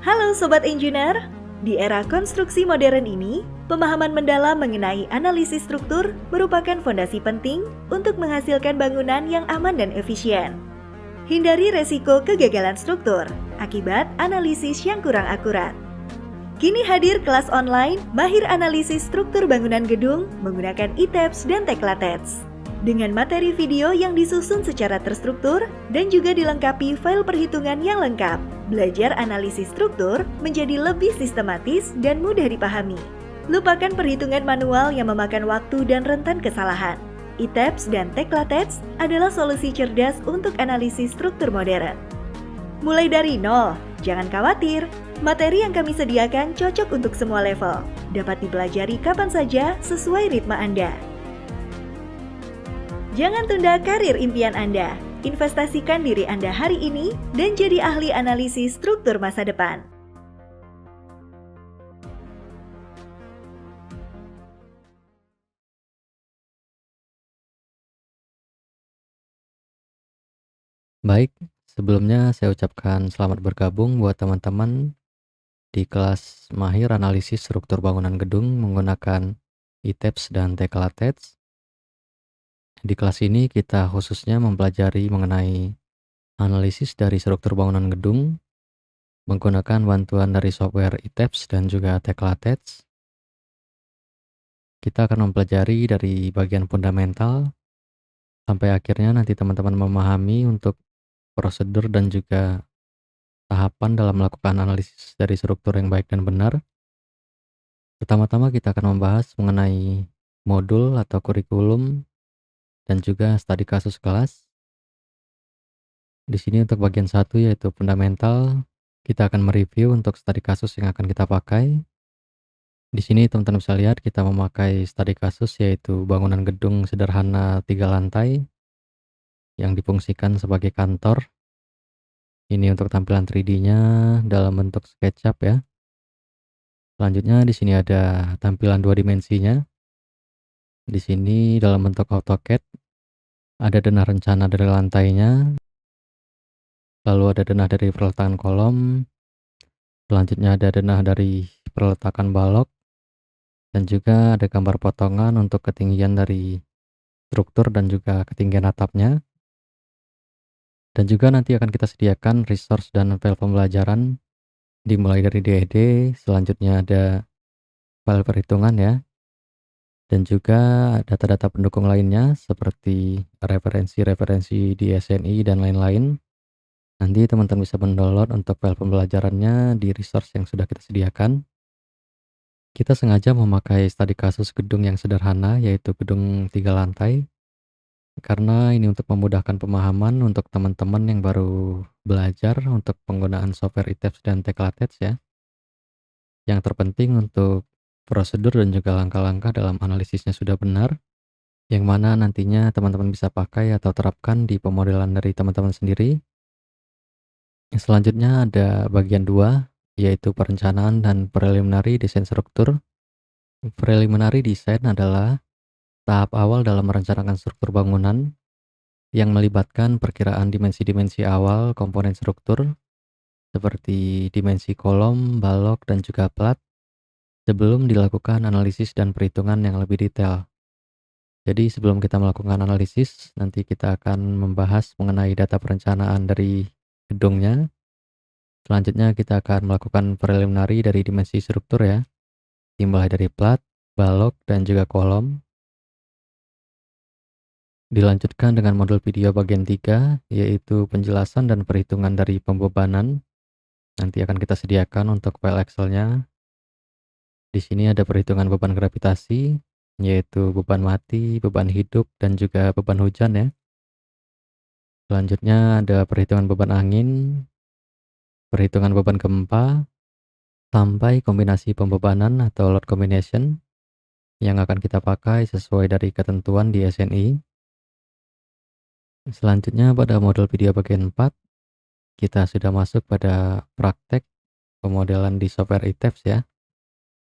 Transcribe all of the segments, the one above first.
Halo Sobat Engineer, di era konstruksi modern ini, pemahaman mendalam mengenai analisis struktur merupakan fondasi penting untuk menghasilkan bangunan yang aman dan efisien. Hindari resiko kegagalan struktur akibat analisis yang kurang akurat. Kini hadir kelas online Mahir Analisis Struktur Bangunan Gedung menggunakan ITEPS dan Teklates. Dengan materi video yang disusun secara terstruktur dan juga dilengkapi file perhitungan yang lengkap, belajar analisis struktur menjadi lebih sistematis dan mudah dipahami. Lupakan perhitungan manual yang memakan waktu dan rentan kesalahan. ITEPS dan Teklates adalah solusi cerdas untuk analisis struktur modern. Mulai dari nol, jangan khawatir. Materi yang kami sediakan cocok untuk semua level. Dapat dipelajari kapan saja sesuai ritme Anda. Jangan tunda karir impian Anda. Investasikan diri Anda hari ini dan jadi ahli analisis struktur masa depan. Baik, sebelumnya saya ucapkan selamat bergabung buat teman-teman di kelas Mahir Analisis Struktur Bangunan Gedung menggunakan ITEPS dan Teklates. Di kelas ini kita khususnya mempelajari mengenai analisis dari struktur bangunan gedung menggunakan bantuan dari software ITEPS dan juga Teklates. Kita akan mempelajari dari bagian fundamental sampai akhirnya nanti teman-teman memahami untuk prosedur dan juga tahapan dalam melakukan analisis dari struktur yang baik dan benar. Pertama-tama kita akan membahas mengenai modul atau kurikulum dan juga studi kasus kelas. Di sini untuk bagian 1 yaitu fundamental, kita akan mereview untuk studi kasus yang akan kita pakai. Di sini teman-teman bisa lihat kita memakai studi kasus yaitu bangunan gedung sederhana 3 lantai yang difungsikan sebagai kantor. Ini untuk tampilan 3D-nya dalam bentuk SketchUp ya. Selanjutnya di sini ada tampilan 2 dimensinya. Di sini dalam bentuk AutoCAD ada denah rencana dari lantainya. Lalu ada denah dari perletakan kolom. Selanjutnya ada denah dari perletakan balok. Dan juga ada gambar potongan untuk ketinggian dari struktur dan juga ketinggian atapnya. Dan juga nanti akan kita sediakan resource dan file pembelajaran dimulai dari DED, selanjutnya ada file perhitungan ya. Dan juga data-data pendukung lainnya seperti referensi-referensi di SNI dan lain-lain. Nanti teman-teman bisa mendownload untuk file pembelajarannya di resource yang sudah kita sediakan. Kita sengaja memakai studi kasus gedung yang sederhana yaitu gedung 3 lantai. Karena ini untuk memudahkan pemahaman untuk teman-teman yang baru belajar untuk penggunaan software ITEPS dan Teklates ya. Yang terpenting untuk prosedur dan juga langkah-langkah dalam analisisnya sudah benar, yang mana nantinya teman-teman bisa pakai atau terapkan di pemodelan dari teman-teman sendiri. Selanjutnya ada bagian 2, yaitu perencanaan dan preliminary desain struktur. Preliminary design adalah tahap awal dalam merencanakan struktur bangunan yang melibatkan perkiraan dimensi-dimensi awal komponen struktur seperti dimensi kolom, balok, dan juga plat sebelum dilakukan analisis dan perhitungan yang lebih detail. Jadi sebelum kita melakukan analisis, nanti kita akan membahas mengenai data perencanaan dari gedungnya. Selanjutnya kita akan melakukan preliminary dari dimensi struktur ya, dimulai dari plat, balok, dan juga kolom. Dilanjutkan dengan modul video bagian 3, yaitu penjelasan dan perhitungan dari pembebanan. Nanti akan kita sediakan untuk file Excel-nya. Di sini ada perhitungan beban gravitasi, yaitu beban mati, beban hidup, dan juga beban hujan ya. Selanjutnya ada perhitungan beban angin, perhitungan beban gempa, sampai kombinasi pembebanan atau load combination yang akan kita pakai sesuai dari ketentuan di SNI. Selanjutnya pada modul video bagian 4, kita sudah masuk pada praktek pemodelan di software ITEPS ya.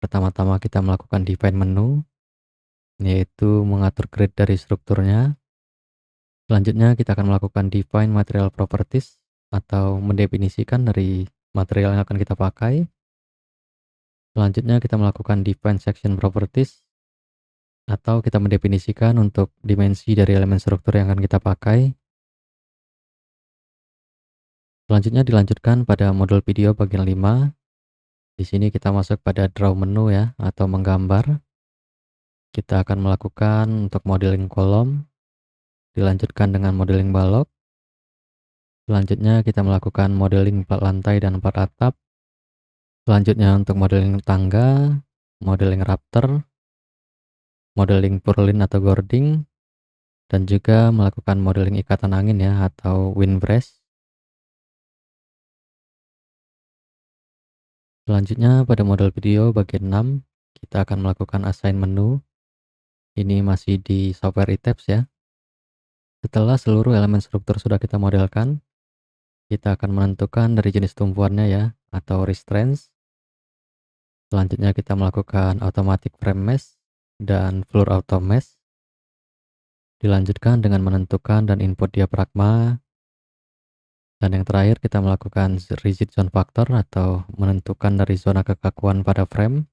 Pertama-tama kita melakukan define menu, yaitu mengatur grid dari strukturnya. Selanjutnya kita akan melakukan define material properties atau mendefinisikan dari material yang akan kita pakai. Selanjutnya kita melakukan define section properties atau kita mendefinisikan untuk dimensi dari elemen struktur yang akan kita pakai. Selanjutnya dilanjutkan pada modul video bagian 5. Di sini kita masuk pada draw menu ya, atau menggambar. Kita akan melakukan untuk modeling kolom, dilanjutkan dengan modeling balok. Selanjutnya kita melakukan modeling lantai dan 4 atap. Selanjutnya untuk modeling tangga, modeling rafter, modeling purlin atau gording, dan juga melakukan modeling ikatan angin ya, atau wind brace. Selanjutnya pada model video bagian 6, kita akan melakukan assign menu. Ini masih di software eTapes ya. Setelah seluruh elemen struktur sudah kita modelkan, kita akan menentukan dari jenis tumpuannya ya, atau restraints. Selanjutnya kita melakukan automatic frame mesh dan floor auto mesh. Dilanjutkan dengan menentukan dan input diafragma. Dan yang terakhir kita melakukan rigid zone factor atau menentukan dari zona kekakuan pada frame.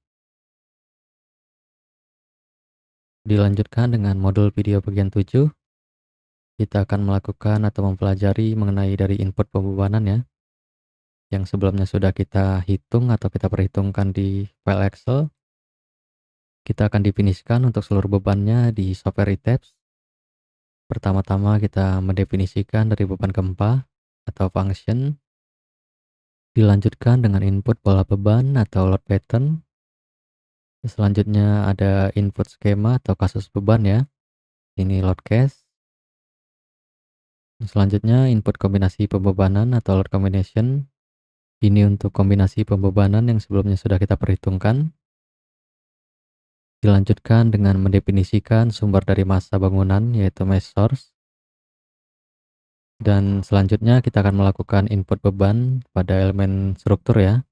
Dilanjutkan dengan modul video bagian 7. Kita akan melakukan atau mempelajari mengenai dari input pembebanan ya, yang sebelumnya sudah kita hitung atau kita perhitungkan di file Excel. Kita akan definisikan untuk seluruh bebannya di software eTapes. Pertama-tama kita mendefinisikan dari beban gempa atau function. Dilanjutkan dengan input pola beban atau load pattern. Selanjutnya ada input skema atau kasus beban ya. Ini load case. Selanjutnya input kombinasi pembebanan atau load combination. Ini untuk kombinasi pembebanan yang sebelumnya sudah kita perhitungkan. Dilanjutkan dengan mendefinisikan sumber dari massa bangunan yaitu mesh source. Dan selanjutnya kita akan melakukan input beban pada elemen struktur ya.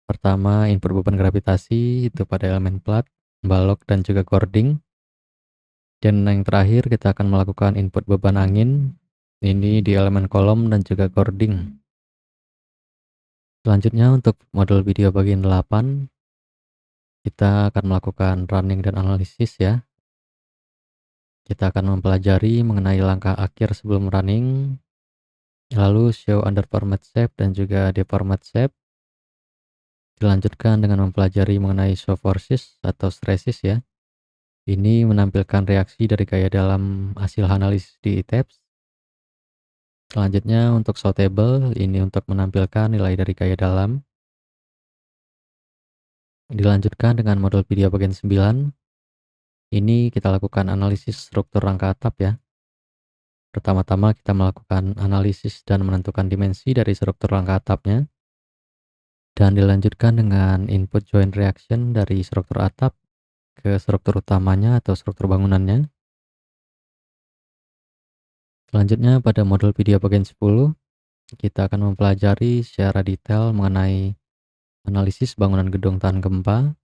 Pertama, input beban gravitasi itu pada elemen plat, balok, dan juga cording. Dan yang terakhir kita akan melakukan input beban angin, ini di elemen kolom dan juga cording. Selanjutnya untuk model video bagian 8, kita akan melakukan running dan analisis ya. Kita akan mempelajari mengenai langkah akhir sebelum running, lalu show under format shape dan juga deformat shape. Dilanjutkan dengan mempelajari mengenai show forces atau stresses ya. Ini menampilkan reaksi dari gaya dalam hasil analisis di eTapes. Selanjutnya untuk show table, ini untuk menampilkan nilai dari gaya dalam. Dilanjutkan dengan model video bagian 9. Ini kita lakukan analisis struktur rangka atap ya. Pertama-tama kita melakukan analisis dan menentukan dimensi dari struktur rangka atapnya. Dan dilanjutkan dengan input joint reaction dari struktur atap ke struktur utamanya atau struktur bangunannya. Selanjutnya pada modul video bagian 10, kita akan mempelajari secara detail mengenai analisis bangunan gedung tahan gempa.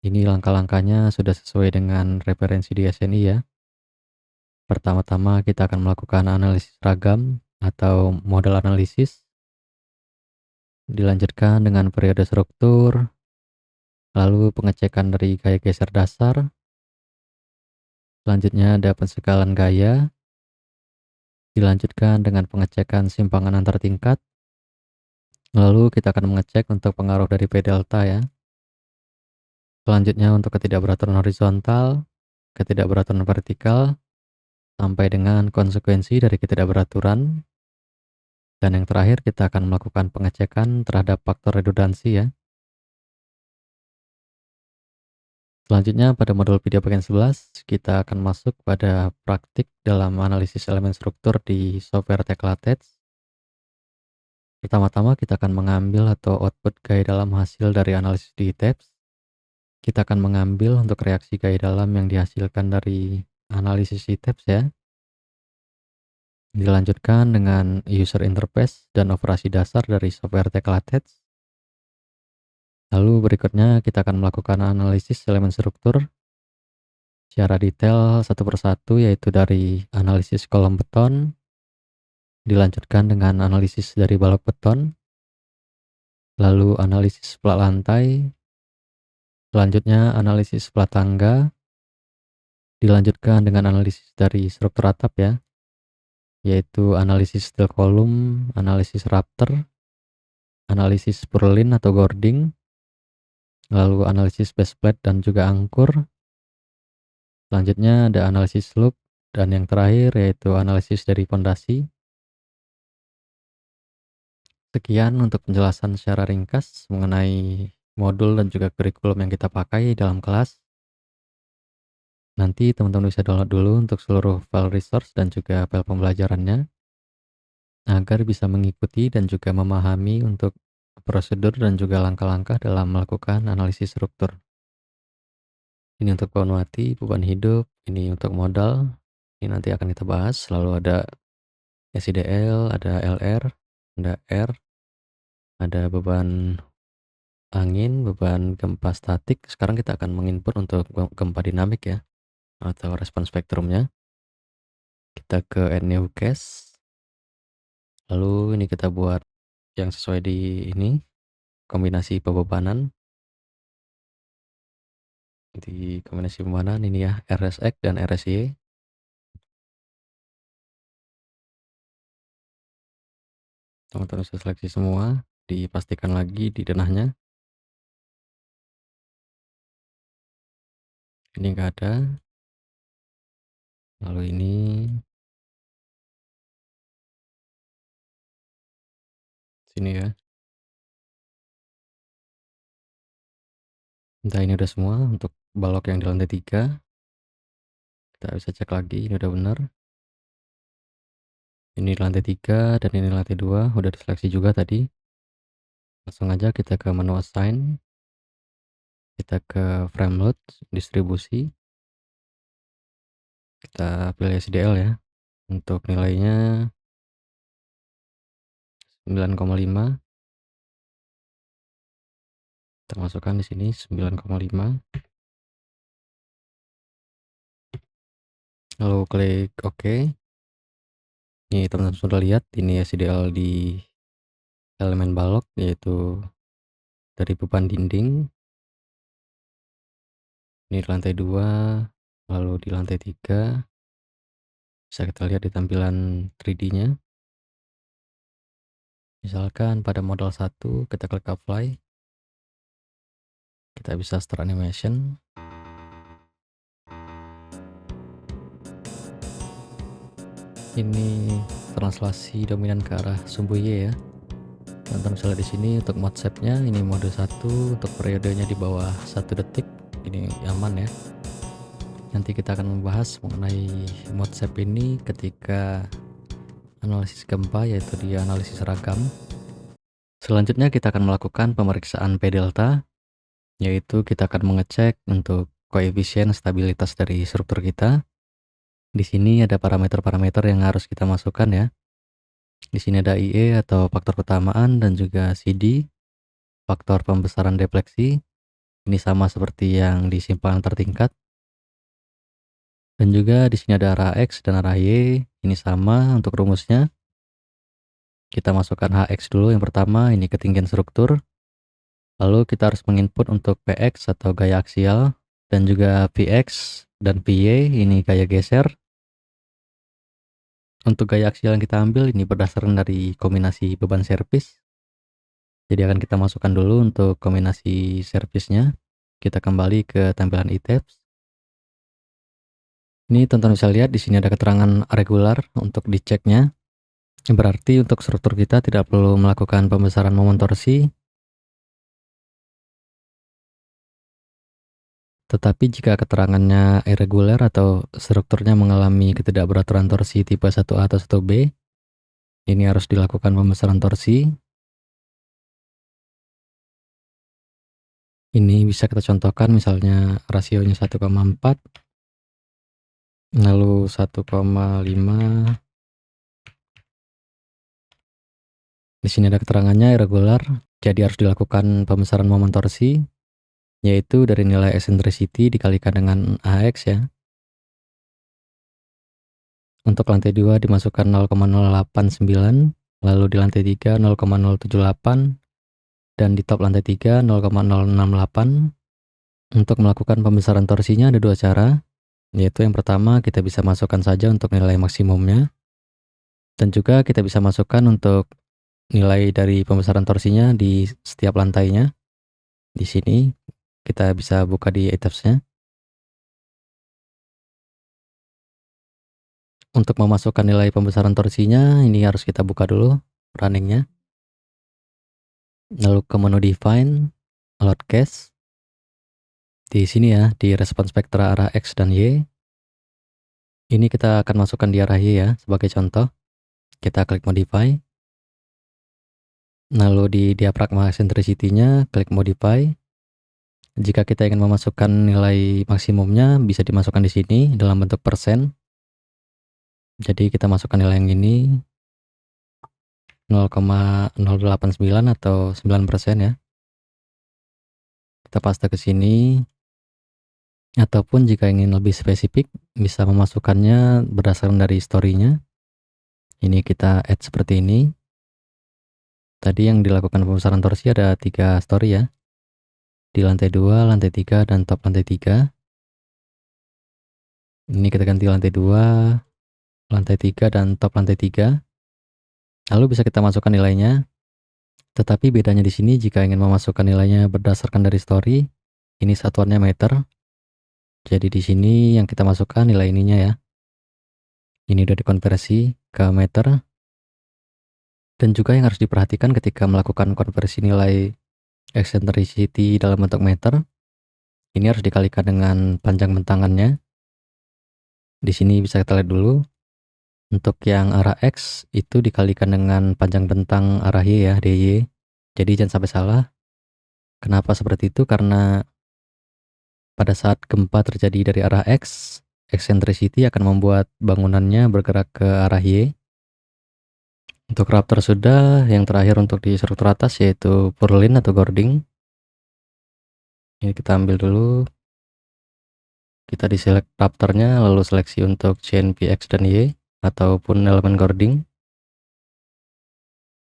Ini langkah-langkahnya sudah sesuai dengan referensi di SNI ya. Pertama-tama kita akan melakukan analisis ragam atau model analisis. Dilanjutkan dengan periode struktur, lalu pengecekan dari gaya geser dasar. Selanjutnya ada pensekalan gaya. Dilanjutkan dengan pengecekan simpangan antar tingkat. Lalu kita akan mengecek untuk pengaruh dari P delta ya. Selanjutnya untuk ketidakberaturan horizontal, ketidakberaturan vertikal, sampai dengan konsekuensi dari ketidakberaturan. Dan yang terakhir kita akan melakukan pengecekan terhadap faktor redundansi ya. Selanjutnya pada modul video bagian 11, kita akan masuk pada praktik dalam analisis elemen struktur di software Teklates. Pertama-tama kita akan mengambil atau output gaya dalam hasil dari analisis di eTapes. Kita akan mengambil untuk reaksi gaya dalam yang dihasilkan dari analisis eTapes ya. Dilanjutkan dengan user interface dan operasi dasar dari software Teklates. Lalu berikutnya kita akan melakukan analisis elemen struktur secara detail satu persatu, yaitu dari analisis kolom beton, dilanjutkan dengan analisis dari balok beton, lalu analisis plat lantai, selanjutnya analisis plat tangga, dilanjutkan dengan analisis dari struktur atap ya, yaitu analisis steel kolom, analisis rafter, analisis purlin atau gording, lalu analisis base plate dan juga angkur. Selanjutnya ada analisis loop, dan yang terakhir yaitu analisis dari fondasi. Sekian untuk penjelasan secara ringkas mengenai modul dan juga kurikulum yang kita pakai dalam kelas. Nanti teman-teman bisa download dulu untuk seluruh file resource dan juga file pembelajarannya, agar bisa mengikuti dan juga memahami untuk prosedur dan juga langkah-langkah dalam melakukan analisis struktur. Ini untuk beban mati, beban hidup, ini untuk modal, ini nanti akan kita bahas. Lalu ada SIDL, ada LR, ada R, ada beban angin, beban gempa statik. Sekarang kita akan menginput untuk gempa dinamik ya, atau respon spektrumnya. Kita ke NeoCast. Lalu ini kita buat yang sesuai di ini, kombinasi pembebanan. Di kombinasi pembebanan ini ya, RSX dan RSY. Teman-teman bisa seleksi semua, dipastikan lagi di denahnya. Ini enggak ada. Lalu ini sini ya. Nah, ini udah semua untuk balok yang di lantai 3. Kita bisa cek lagi, ini udah benar. Ini di lantai 3 dan ini lantai 2, udah diseleksi juga tadi. Langsung aja kita ke menu assign. Kita ke frame load, distribusi. Kita pilih SDL ya. Untuk nilainya 9,5. Kita masukkan di sini 9,5. Lalu klik OK. Ini teman-teman sudah lihat, ini SDL di elemen balok, yaitu dari beban dinding. Ini di lantai 2, lalu di lantai 3. Bisa kita lihat di tampilan 3D-nya. Misalkan pada model 1 kita klik apply. Kita bisa start animation. Ini translasi dominan ke arah sumbu Y ya. Teman-teman bisa lihat di sini untuk mode shape-nya, ini mode 1 untuk periodenya di bawah 1 detik. Ini aman ya. Nanti kita akan membahas mengenai mode shape ini ketika analisis gempa, yaitu di analisis ragam. Selanjutnya kita akan melakukan pemeriksaan P delta, yaitu kita akan mengecek untuk koefisien stabilitas dari struktur kita. Di sini ada parameter-parameter yang harus kita masukkan ya. Di sini ada IE atau faktor keutamaan dan juga CD, faktor pembesaran defleksi. Ini sama seperti yang di simpanan tertingkat. Dan juga di sini ada arah X dan arah Y. Ini sama untuk rumusnya. Kita masukkan HX dulu yang pertama, ini ketinggian struktur. Lalu kita harus menginput untuk PX atau gaya aksial, dan juga PX dan PY, ini gaya geser. Untuk gaya aksial yang kita ambil ini berdasarkan dari kombinasi beban servis. Jadi akan kita masukkan dulu untuk kombinasi servisnya. Kita kembali ke tampilan e-tabs. Ini teman-teman bisa lihat di sini ada keterangan regular untuk diceknya. Berarti untuk struktur kita tidak perlu melakukan pembesaran momen torsi. Tetapi jika keterangannya irregular atau strukturnya mengalami ketidakberaturan torsi tipe 1A atau 1B, ini harus dilakukan pembesaran torsi. Ini bisa kita contohkan misalnya rasionya 1,4, lalu 1,5. Di sini ada keterangannya irregular, jadi harus dilakukan pembesaran momen torsi, yaitu dari nilai eccentricity dikalikan dengan AX ya. Untuk lantai 2 dimasukkan 0,089, lalu di lantai 3 0,078, dan di top lantai 3 0,068. Untuk melakukan pembesaran torsinya ada dua cara, yaitu yang pertama kita bisa masukkan saja untuk nilai maksimumnya, dan juga kita bisa masukkan untuk nilai dari pembesaran torsinya di setiap lantainya. Di sini kita bisa buka di tabs-nya. Untuk memasukkan nilai pembesaran torsinya, ini harus kita buka dulu runningnya. Lalu ke menu define, load case. Di sini ya, di respon spektra arah X dan Y. Ini kita akan masukkan di arah Y ya, sebagai contoh. Kita klik modify. Lalu di diaphragma eccentricity-nya, klik modify. Jika kita ingin memasukkan nilai maksimumnya, bisa dimasukkan di sini dalam bentuk persen. Jadi kita masukkan nilai yang ini 0,089 atau 9% ya. Kita paste ke sini. Ataupun jika ingin lebih spesifik, bisa memasukkannya berdasarkan dari story-nya. Ini kita add seperti ini. Tadi yang dilakukan pembesaran torsi ada 3 story ya. Di lantai 2, lantai 3, dan top lantai 3. Ini kita ganti lantai 2, lantai 3, dan top lantai 3. Lalu bisa kita masukkan nilainya. Tetapi bedanya di sini jika ingin memasukkan nilainya berdasarkan dari story, ini satuannya meter. Jadi di sini yang kita masukkan nilai ininya ya. Ini udah dikonversi ke meter. Dan juga yang harus diperhatikan ketika melakukan konversi nilai eccentricity dalam bentuk meter, ini harus dikalikan dengan panjang bentangannya. Di sini bisa kita lihat dulu. Untuk yang arah X itu dikalikan dengan panjang bentang arah Y ya, DY. Jadi jangan sampai salah. Kenapa seperti itu? Karena pada saat gempa terjadi dari arah X, eccentricity akan membuat bangunannya bergerak ke arah Y. Untuk rafter sudah, yang terakhir untuk di struktur atas yaitu purlin atau gording. Ini kita ambil dulu. Kita diselect rafternya, lalu seleksi untuk CNP X dan Y ataupun elemen gording.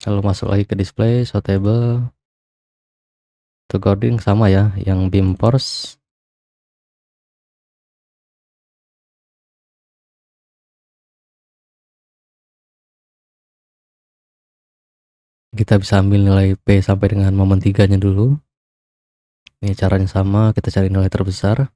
Lalu masuk lagi ke display, sortable. Untuk gording sama ya, yang beam force. Kita bisa ambil nilai P sampai dengan momen 3-nya dulu. Ini caranya sama, kita cari nilai terbesar.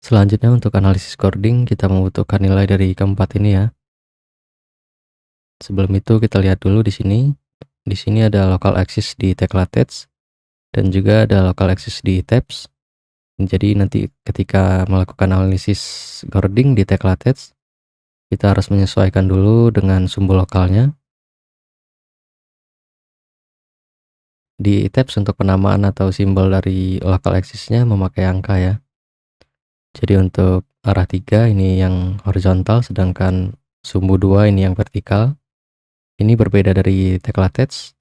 Selanjutnya untuk analisis gording, kita membutuhkan nilai dari keempat ini ya. Sebelum itu kita lihat dulu di sini. Di sini ada local axis di tecla tabs dan juga ada local axis di tabs. Jadi nanti ketika melakukan analisis gording di tecla tabs, kita harus menyesuaikan dulu dengan sumbu lokalnya. Di tabs untuk penamaan atau simbol dari local axis-nya memakai angka ya. Jadi untuk arah 3 ini yang horizontal, sedangkan sumbu 2 ini yang vertikal. Ini berbeda dari tecla tabs.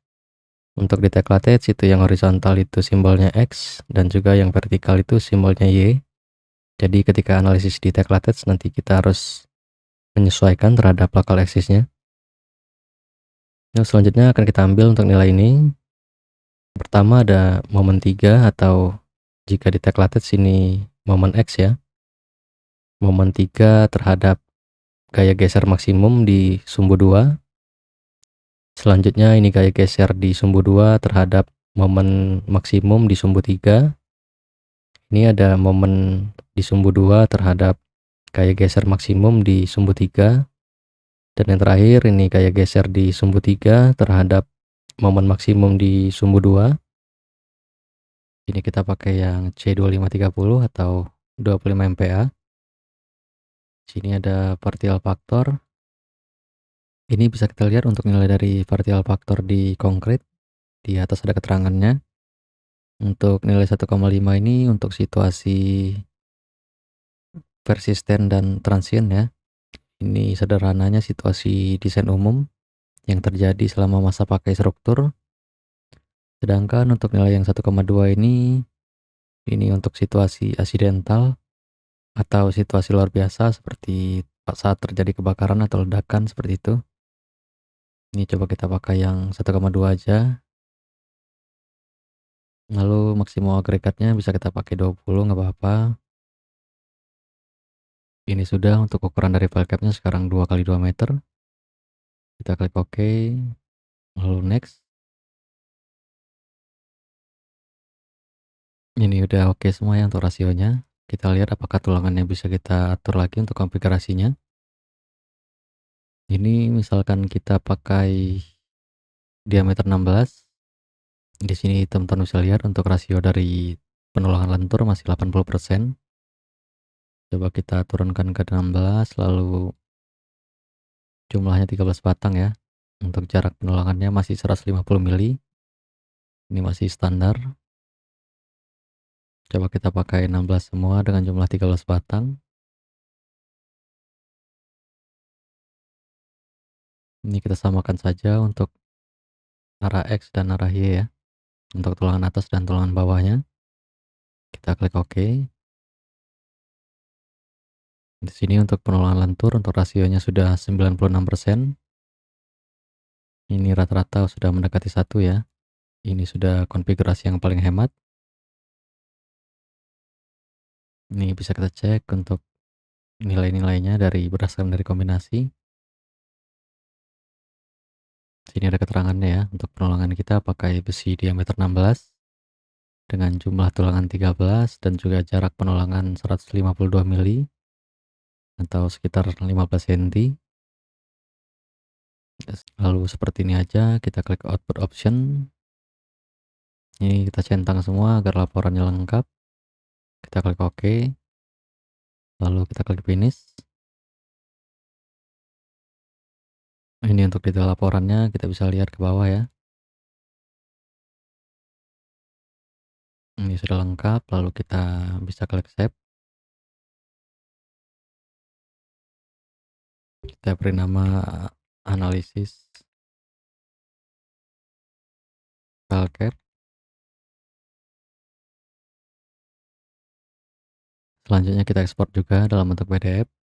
Untuk di tecla tabs itu yang horizontal itu simbolnya X dan juga yang vertikal itu simbolnya Y. Jadi ketika analisis di tecla tabs nanti kita harus menyesuaikan terhadap local axis-nya. Nah, selanjutnya akan kita ambil untuk nilai ini. Pertama ada momen 3 atau jika di tecla tabs ini momen X ya. Momen 3 terhadap gaya geser maksimum di sumbu 2. Selanjutnya ini gaya geser di sumbu 2 terhadap momen maksimum di sumbu 3. Ini ada momen di sumbu 2 terhadap gaya geser maksimum di sumbu 3. Dan yang terakhir ini gaya geser di sumbu 3 terhadap momen maksimum di sumbu 2. Ini kita pakai yang C2530 atau 25 MPa. Sini ada partial factor. Ini bisa kita lihat untuk nilai dari partial factor di konkret. Di atas ada keterangannya. Untuk nilai 1,5 ini untuk situasi persisten dan transient ya. Ini sederhananya situasi desain umum yang terjadi selama masa pakai struktur. Sedangkan untuk nilai yang 1,2 ini untuk situasi aksidental atau situasi luar biasa seperti saat terjadi kebakaran atau ledakan seperti itu. Ini coba kita pakai yang 1,2 aja. Lalu maksimum agregatnya bisa kita pakai 20, nggak apa-apa. Ini sudah untuk ukuran dari file capnya sekarang 2 kali 2 meter. Kita klik OK, lalu next. Ini udah oke semua ya untuk rasionya. Kita lihat apakah tulangannya bisa kita atur lagi untuk konfigurasinya. Ini misalkan kita pakai diameter 16. Di sini teman-teman bisa lihat untuk rasio dari penulangan lentur masih 80%. Coba kita turunkan ke 16, lalu jumlahnya 13 batang ya. Untuk jarak penulangannya masih 150 mili. Ini masih standar. Coba kita pakai 16 semua dengan jumlah 13 batang. Ini kita samakan saja untuk arah X dan arah Y ya. Untuk tulangan atas dan tulangan bawahnya. Kita klik OK. Di sini untuk penulangan lentur untuk rasionya sudah 96%. Ini rata-rata sudah mendekati 1 ya. Ini sudah konfigurasi yang paling hemat. Ini bisa kita cek untuk nilai-nilainya berdasarkan dari kombinasi. Sini ada keterangannya ya. Untuk penulangan kita pakai besi diameter 16 dengan jumlah tulangan 13 dan juga jarak penulangan 152 mili atau sekitar 15 cm. Lalu seperti ini aja, kita klik output option. Ini kita centang semua agar laporannya lengkap. Kita klik OK. Lalu kita klik finish. Ini untuk detail laporannya kita bisa lihat ke bawah ya. Ini sudah lengkap, lalu kita bisa klik save. Kita beri nama analisis file cap. Selanjutnya kita ekspor juga dalam bentuk PDF.